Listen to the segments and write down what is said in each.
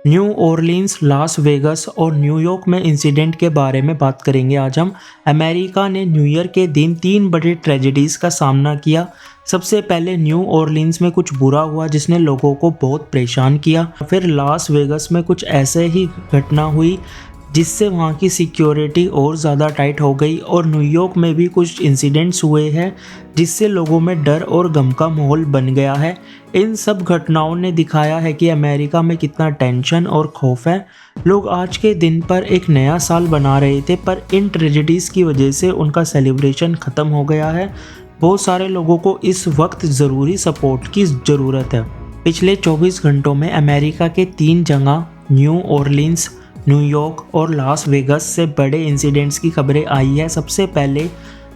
New Orleans, Las Vegas और New York में incident के बारे में बात करेंगे आज हम। अमेरिका ने न्यू ईयर के दिन 3 बड़े ट्रेजेडीज़ का सामना किया। सबसे पहले न्यू ऑरलीन्स में कुछ बुरा हुआ जिसने लोगों को बहुत परेशान किया। फिर लास वेगस में कुछ ऐसे ही घटना हुई जिससे वहाँ की सिक्योरिटी और ज़्यादा टाइट हो गई। और न्यूयॉर्क में भी कुछ इंसिडेंट्स हुए हैं जिससे लोगों में डर और गम का माहौल बन गया है। इन सब घटनाओं ने दिखाया है कि अमेरिका में कितना टेंशन और खौफ है। लोग आज के दिन पर एक नया साल बना रहे थे, पर इन ट्रेजेडीज़ की वजह से उनका सेलिब्रेशन ख़त्म हो गया है। बहुत सारे लोगों को इस वक्त ज़रूरी सपोर्ट की ज़रूरत है। पिछले 24 घंटों में अमेरिका के 3 जगह न्यू ऑरलीन्स, न्यूयॉर्क और लास वेगस से बड़े इंसिडेंट्स की खबरें आई है। सबसे पहले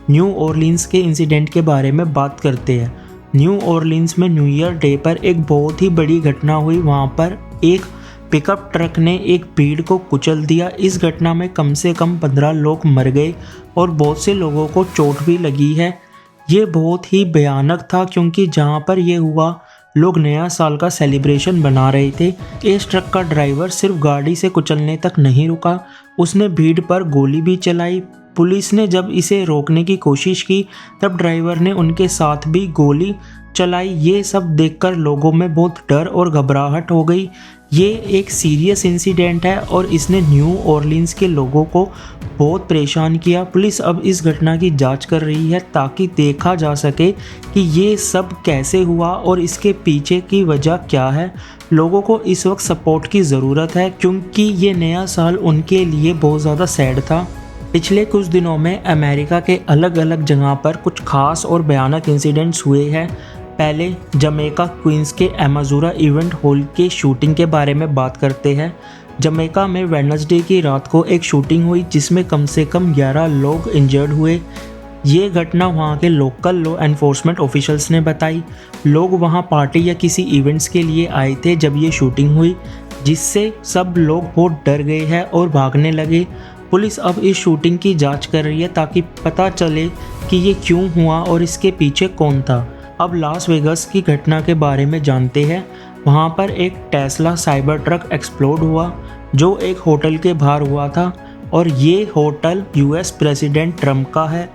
न्यू ऑरलीन्स के इंसिडेंट के बारे में बात करते हैं। न्यू ऑरलीन्स में न्यू ईयर डे पर एक बहुत ही बड़ी घटना हुई। वहाँ पर एक पिकअप ट्रक ने एक भीड़ को कुचल दिया। इस घटना में कम से कम 15 लोग मर गए और बहुत से लोगों को चोट भी लगी है। ये बहुत ही भयानक था क्योंकि जहाँ पर यह हुआ लोग नया साल का सेलिब्रेशन बना रहे थे। इस ट्रक का ड्राइवर सिर्फ गाड़ी से कुचलने तक नहीं रुका, उसने भीड़ पर गोली भी चलाई। पुलिस ने जब इसे रोकने की कोशिश की तब ड्राइवर ने उनके साथ भी गोली चलाई। ये सब देखकर लोगों में बहुत डर और घबराहट हो गई। ये एक सीरियस इंसिडेंट है और इसने न्यू ऑरलीन्स के लोगों को बहुत परेशान किया। पुलिस अब इस घटना की जांच कर रही है ताकि देखा जा सके कि ये सब कैसे हुआ और इसके पीछे की वजह क्या है। लोगों को इस वक्त सपोर्ट की ज़रूरत है क्योंकि ये नया साल उनके लिए बहुत ज़्यादा सैड था। पिछले कुछ दिनों में अमेरिका के अलग अलग जगह पर कुछ खास और भयानक इंसिडेंट्स हुए हैं। पहले जमैका क्वींस के एमाजूरा इवेंट हॉल के शूटिंग के बारे में बात करते हैं। जमैका में वेडनेसडे की रात को एक शूटिंग हुई जिसमें कम से कम 11 लोग इंजर्ड हुए। ये घटना वहाँ के लोकल लॉ एनफोर्समेंट ऑफिशियल्स ने बताई। लोग वहाँ पार्टी या किसी इवेंट्स के लिए आए थे जब ये शूटिंग हुई, जिससे सब लोग बहुत डर गए हैं और भागने लगे। पुलिस अब इस शूटिंग की जांच कर रही है ताकि पता चले कि ये क्यों हुआ और इसके पीछे कौन था। अब लास वेगस की घटना के बारे में जानते हैं। वहाँ पर एक टेस्ला साइबर ट्रक एक्सप्लोड हुआ जो एक होटल के बाहर हुआ था और ये होटल यूएस प्रेसिडेंट ट्रम्प का है।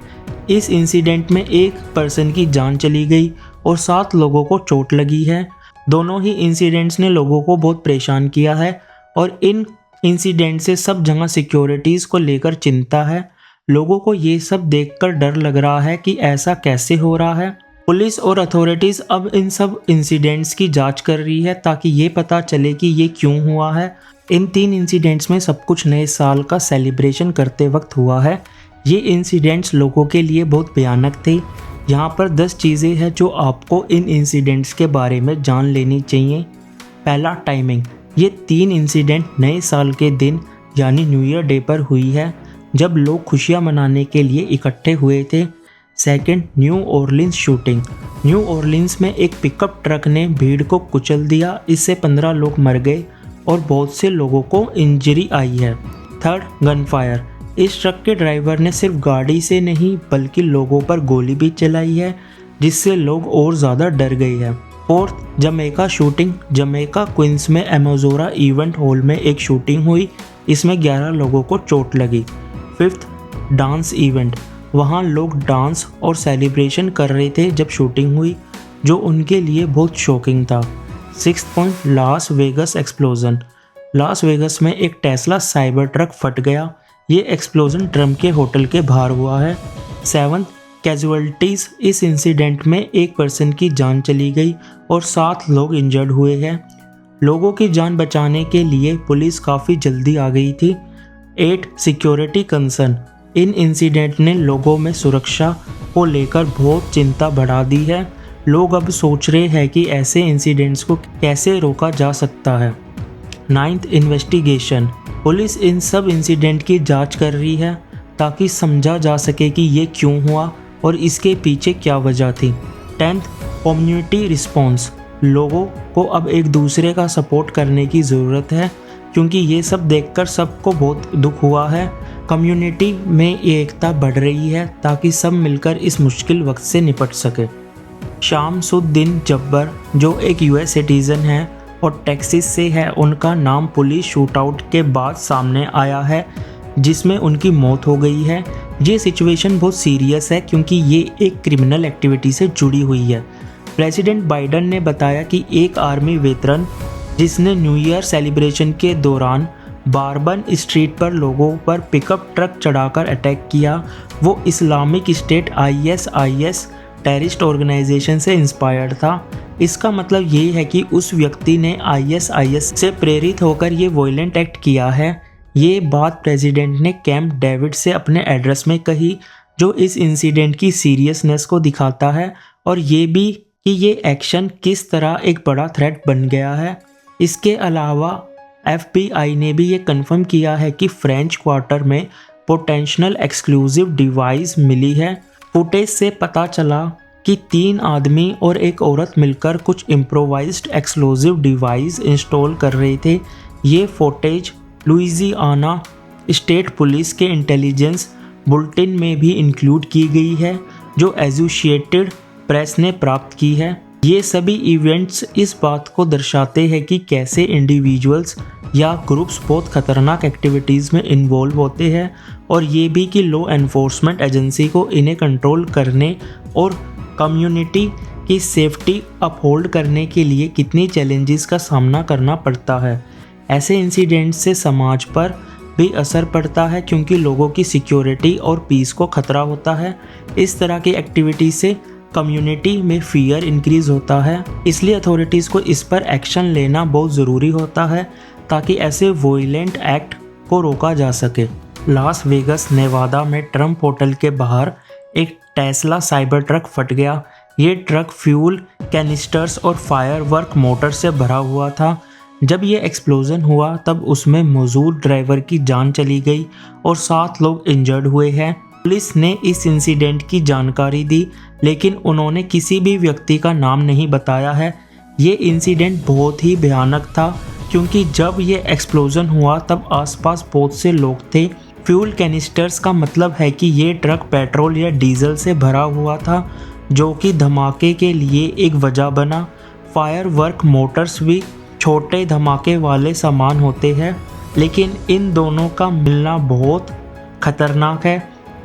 इस इंसिडेंट में एक पर्सन की जान चली गई और 7 लोगों को चोट लगी है। दोनों ही इंसिडेंट्स ने लोगों को बहुत परेशान किया है और इन इंसिडेंट से सब जगह सिक्योरिटीज़ को लेकर चिंता है। लोगों को ये सब देखकर डर लग रहा है कि ऐसा कैसे हो रहा है। पुलिस और अथॉरिटीज़ अब इन सब इंसिडेंट्स की जांच कर रही है ताकि ये पता चले कि ये क्यों हुआ है। इन 3 इंसिडेंट्स में सब कुछ नए साल का सेलिब्रेशन करते वक्त हुआ है। ये इंसिडेंट्स लोगों के लिए बहुत भयानक थे। यहाँ पर 10 चीज़ें हैं जो आपको इन इंसिडेंट्स के बारे में जान लेनी चाहिए। पहला, टाइमिंग। ये 3 इंसिडेंट नए साल के दिन यानी न्यू ईयर डे पर हुई है जब लोग खुशियाँ मनाने के लिए इकट्ठे हुए थे। Second, New Orleans shooting. New Orleans में एक पिकअप ट्रक ने भीड़ को कुचल दिया। इससे 15 लोग मर गए और बहुत से लोगों को इंजरी आई है। Third, gun fire. इस ट्रक के ड्राइवर ने सिर्फ गाड़ी से नहीं बल्कि लोगों पर गोली भी चलाई है जिससे लोग और ज़्यादा डर गए हैं। Fourth, Jamaica shooting. Jamaica Queens में एमाजोरा इवेंट हॉल में एक शूटिंग हुई, इसमें 11 लोगों को चोट लगी। Fifth, dance event. वहाँ लोग डांस और सेलिब्रेशन कर रहे थे जब शूटिंग हुई, जो उनके लिए बहुत शॉकिंग था। Sixth point, Las Vegas explosion. Las Vegas में एक टेस्ला साइबर ट्रक फट गया। ये एक्सप्लोजन ट्रम्प के होटल के बाहर हुआ है। Seventh, casualties. इस इंसिडेंट में एक पर्सन की जान चली गई और 7 लोग इंजर्ड हुए हैं। लोगों की जान बचाने के लिए पुलिस काफ़ी जल्दी आ गई थी। 8, सिक्योरिटी कंसर्न। इन इंसिडेंट ने लोगों में सुरक्षा को लेकर बहुत चिंता बढ़ा दी है। लोग अब सोच रहे हैं कि ऐसे इंसिडेंट्स को कैसे रोका जा सकता है। 9th, investigation. पुलिस इन सब इंसिडेंट की जांच कर रही है ताकि समझा जा सके कि ये क्यों हुआ और इसके पीछे क्या वजह थी। 10th, community response. लोगों को अब एक दूसरे का सपोर्ट करने की ज़रूरत है क्योंकि ये सब देखकर सबको बहुत दुख हुआ है। कम्युनिटी में एकता बढ़ रही है ताकि सब मिलकर इस मुश्किल वक्त से निपट सके। शामसुद्दीन जब्बर, जो एक यूएस सिटीज़न है और टेक्सास से है। उनका नाम पुलिस शूटआउट के बाद सामने आया है जिसमें उनकी मौत हो गई है। ये सिचुएशन बहुत सीरियस है क्योंकि ये एक क्रिमिनल एक्टिविटी से जुड़ी हुई है। प्रेसिडेंट बाइडेन ने बताया कि एक आर्मी वेटरन जिसने न्यू ईयर सेलिब्रेशन के दौरान बारबन स्ट्रीट पर लोगों पर पिकअप ट्रक चढ़ाकर अटैक किया, वो Islamic State ISIS terrorist organisation से इंस्पायर्ड था। इसका मतलब ये है कि उस व्यक्ति ने ISIS से प्रेरित होकर ये वॉयलेंट एक्ट किया है। ये बात प्रेसिडेंट ने कैंप डेविड से अपने एड्रेस में कही, जो इस इंसिडेंट की सीरियसनेस को दिखाता है और ये भी कि ये एक्शन किस तरह एक बड़ा थ्रेट बन गया है। इसके अलावा FBI ने भी ये कंफर्म किया है कि फ्रेंच क्वार्टर में पोटेंशियल एक्सक्लूसिव डिवाइस मिली है। फुटेज से पता चला कि 3 आदमी और एक औरत मिलकर कुछ इम्प्रोवाइज्ड एक्सप्लोजिव डिवाइस इंस्टॉल कर रहे थे। ये फुटेज लुइजियाना स्टेट पुलिस के इंटेलिजेंस बुलेटिन में भी इंक्लूड की गई है, जो एसोसिएटेड प्रेस ने प्राप्त की है। ये सभी इवेंट्स इस बात को दर्शाते हैं कि कैसे इंडिविजुअल्स या ग्रुप्स बहुत खतरनाक एक्टिविटीज़ में इन्वॉल्व होते हैं, और ये भी कि लॉ एनफोर्समेंट एजेंसी को इन्हें कंट्रोल करने और कम्युनिटी की सेफ्टी अपहोल्ड करने के लिए कितनी चैलेंजेस का सामना करना पड़ता है। ऐसे इंसिडेंट्स से समाज पर भी असर पड़ता है क्योंकि लोगों की सिक्योरिटी और पीस को खतरा होता है। इस तरह की एक्टिविटी से कम्युनिटी में फियर इंक्रीज होता है, इसलिए अथॉरिटीज़ को इस पर एक्शन लेना बहुत ज़रूरी होता है ताकि ऐसे वॉयलेंट एक्ट को रोका जा सके। लास वेगस नेवादा में ट्रम्प होटल के बाहर एक टेस्ला साइबर ट्रक फट गया। ये ट्रक फ्यूल कैनिस्टर्स और फायरवर्क मोटर से भरा हुआ था। जब ये एक्सप्लोजन हुआ तब उसमें मौजूद ड्राइवर की जान चली गई और 7 लोग इंजर्ड हुए हैं। पुलिस ने इस इंसिडेंट की जानकारी दी, लेकिन उन्होंने किसी भी व्यक्ति का नाम नहीं बताया है। ये इंसिडेंट बहुत ही भयानक था क्योंकि जब ये एक्सप्लोजन हुआ तब आसपास बहुत से लोग थे। फ्यूल कैनिस्टर्स का मतलब है कि ये ट्रक पेट्रोल या डीजल से भरा हुआ था, जो कि धमाके के लिए एक वजह बना। फायरवर्क मोटर्स भी छोटे धमाके वाले सामान होते हैं, लेकिन इन दोनों का मिलना बहुत खतरनाक है।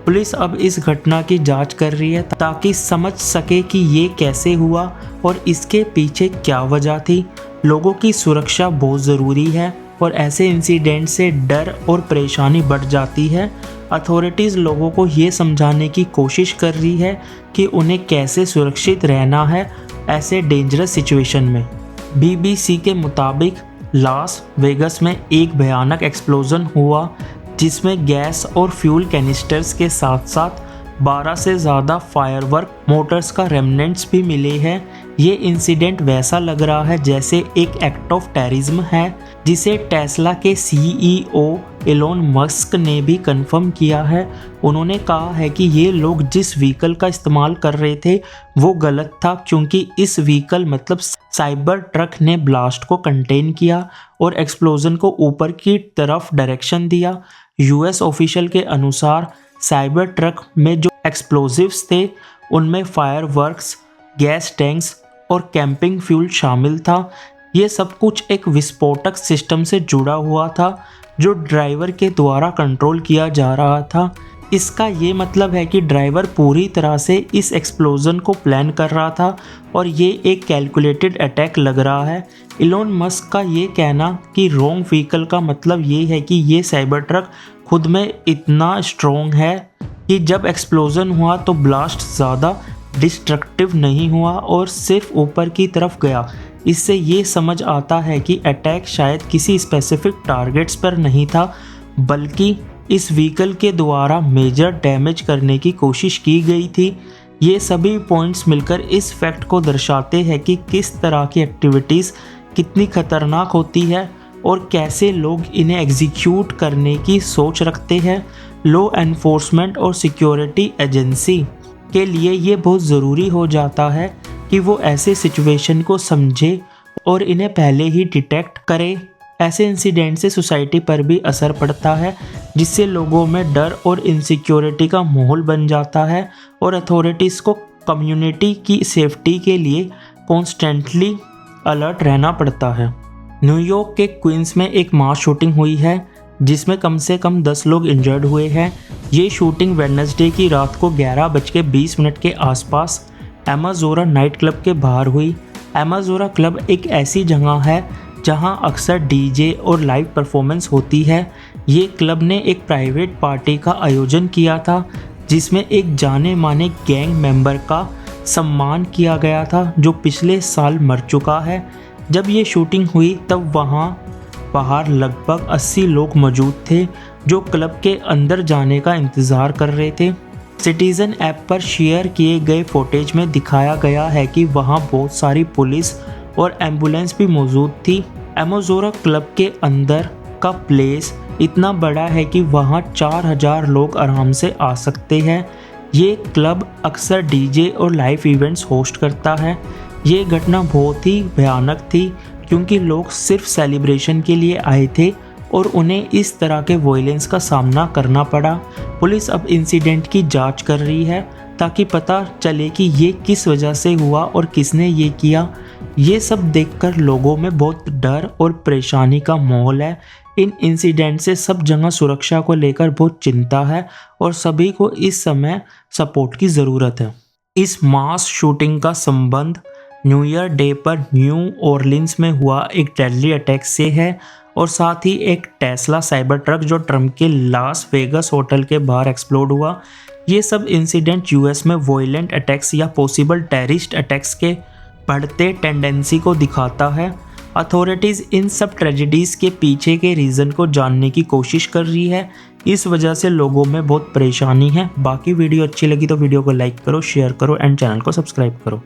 पुलिस अब इस घटना की जांच कर रही है ताकि समझ सके कि ये कैसे हुआ और इसके पीछे क्या वजह थी। लोगों की सुरक्षा बहुत ज़रूरी है और ऐसे इंसिडेंट से डर और परेशानी बढ़ जाती है। अथॉरिटीज़ लोगों को ये समझाने की कोशिश कर रही है कि उन्हें कैसे सुरक्षित रहना है ऐसे डेंजरस सिचुएशन में। BBC के मुताबिक लास वेगस में एक भयानक एक्सप्लोजन हुआ जिसमें गैस और फ्यूल कैनिस्टर्स के साथ साथ 12 से ज़्यादा फायरवर्क मोटर्स का रेमनेंट्स भी मिले हैं। ये इंसिडेंट वैसा लग रहा है जैसे एक एक्ट ऑफ टेररिज्म है, जिसे टेस्ला के CEO एलोन मस्क ने भी कंफर्म किया है। उन्होंने कहा है कि ये लोग जिस व्हीकल का इस्तेमाल कर रहे थे वो गलत था, क्योंकि इस व्हीकल मतलब साइबर ट्रक ने ब्लास्ट को कंटेन किया और एक्सप्लोजन को ऊपर की तरफ डायरेक्शन दिया। US ऑफिशियल के अनुसार साइबर ट्रक में जो एक्सप्लोजिव्स थे उनमें फायरवर्क्स, गैस टैंक्स और कैंपिंग फ्यूल शामिल था। ये सब कुछ एक विस्फोटक सिस्टम से जुड़ा हुआ था जो ड्राइवर के द्वारा कंट्रोल किया जा रहा था। इसका ये मतलब है कि ड्राइवर पूरी तरह से इस एक्सप्लोजन को प्लान कर रहा था और ये एक कैलकुलेटेड अटैक लग रहा है। इलोन मस्क का ये कहना कि रॉन्ग व्हीकल का मतलब ये है कि ये साइबर ट्रक खुद में इतना स्ट्रॉन्ग है कि जब एक्सप्लोजन हुआ तो ब्लास्ट ज़्यादा डिस्ट्रक्टिव नहीं हुआ और सिर्फ ऊपर की तरफ गया। इससे ये समझ आता है कि अटैक शायद किसी स्पेसिफिक टारगेट्स पर नहीं था, बल्कि इस व्हीकल के द्वारा मेजर डैमेज करने की कोशिश की गई थी। ये सभी पॉइंट्स मिलकर इस फैक्ट को दर्शाते हैं कि किस तरह की एक्टिविटीज़ कितनी खतरनाक होती है और कैसे लोग इन्हें एग्जीक्यूट करने की सोच रखते हैं। लॉ एनफोर्समेंट और सिक्योरिटी एजेंसी के लिए ये बहुत ज़रूरी हो जाता है कि वो ऐसे सिचुएशन को समझे और इन्हें पहले ही डिटेक्ट करे। ऐसे इंसिडेंट से सोसाइटी पर भी असर पड़ता है, जिससे लोगों में डर और इनसिक्योरिटी का माहौल बन जाता है और अथॉरिटीज़ को कम्युनिटी की सेफ्टी के लिए कॉन्स्टेंटली अलर्ट रहना पड़ता है। न्यूयॉर्क के क्वींस में एक मास शूटिंग हुई है जिसमें कम से कम 10 लोग इंजर्ड हुए हैं। ये शूटिंग वेडनेसडे की रात को 11:20 के आसपास एमाजोरा नाइट क्लब के बाहर हुई। एमाजोरा क्लब एक ऐसी जगह है जहां अक्सर डीजे और लाइव परफॉर्मेंस होती है। ये क्लब ने एक प्राइवेट पार्टी का आयोजन किया था जिसमें एक जाने माने गैंग मेंबर का सम्मान किया गया था जो पिछले साल मर चुका है। जब ये शूटिंग हुई तब वहाँ बाहर लगभग 80 लोग मौजूद थे जो क्लब के अंदर जाने का इंतज़ार कर रहे थे। सिटीज़न ऐप पर शेयर किए गए फुटेज में दिखाया गया है कि वहाँ बहुत सारी पुलिस और एम्बुलेंस भी मौजूद थी। एमाजोरा क्लब के अंदर का प्लेस इतना बड़ा है कि वहाँ 4000 लोग आराम से आ सकते हैं। ये क्लब अक्सर डीजे और लाइव इवेंट्स होस्ट करता है। ये घटना बहुत ही भयानक थी क्योंकि लोग सिर्फ सेलिब्रेशन के लिए आए थे और उन्हें इस तरह के वायलेंस का सामना करना पड़ा। पुलिस अब इंसिडेंट की जांच कर रही है ताकि पता चले कि ये किस वजह से हुआ और किसने ये किया। ये सब देखकर लोगों में बहुत डर और परेशानी का माहौल है। इन इंसिडेंट से सब जगह सुरक्षा को लेकर बहुत चिंता है और सभी को इस समय सपोर्ट की ज़रूरत है। इस मास शूटिंग का संबंध न्यू ईयर डे पर न्यू ऑरलिन्स में हुआ एक डेडली अटैक से है और साथ ही एक टेस्ला साइबर ट्रक जो ट्रम्प के लास वेगस होटल के बाहर एक्सप्लोड हुआ। ये सब इंसिडेंट यूएस में वॉयलेंट अटैक्स या पॉसिबल टेररिस्ट अटैक्स के बढ़ते टेंडेंसी को दिखाता है। अथॉरिटीज़ इन सब ट्रेजेडीज़ के पीछे के रीज़न को जानने की कोशिश कर रही है। इस वजह से लोगों में बहुत परेशानी है। बाकी वीडियो अच्छी लगी तो वीडियो को लाइक करो, शेयर करो एंड चैनल को सब्सक्राइब करो।